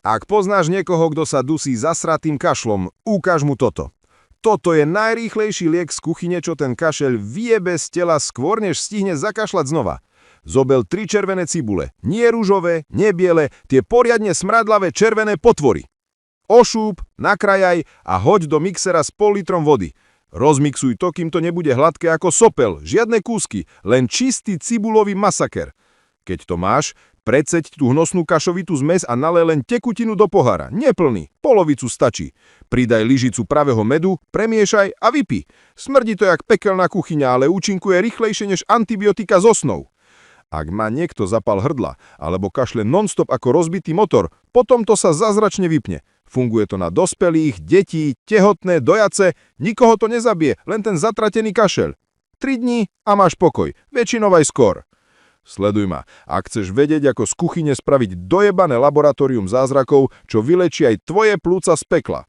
Ak poznáš niekoho, kto sa dusí zasratým kašlom, ukáž mu toto. Toto je najrýchlejší liek z kuchyne, čo ten kašeľ vyjebe z tela skôr, než stihne zakašľať znova. Zobel 3 červené cibule. Nie ružové, nie biele, tie poriadne smradlavé červené potvory. Ošúp, nakrajaj a hoď do mixera s pol litrom vody. Rozmixuj to, kým to nebude hladké ako sopel, žiadne kúsky, len čistý cibulový masaker. Keď to máš, predseď tú hnusnú kašovitú zmes a nalej len tekutinu do pohára, neplný, polovicu stačí. Pridaj lyžicu pravého medu, premiešaj a vypí. Smrdí to jak pekelná kuchyňa, ale účinkuje rýchlejšie než antibiotika z osnov. Ak má niekto zapal hrdla alebo kašle non-stop ako rozbitý motor, potom to sa zázračne vypne. Funguje to na dospelých, detí, tehotné, dojace, nikoho to nezabije, len ten zatratený kašeľ. 3 dní a máš pokoj, väčšinou aj skôr. Sleduj ma, ak chceš vedieť, ako z kuchyne spraviť dojebané laboratórium zázrakov, čo vylečí aj tvoje plúca z pekla.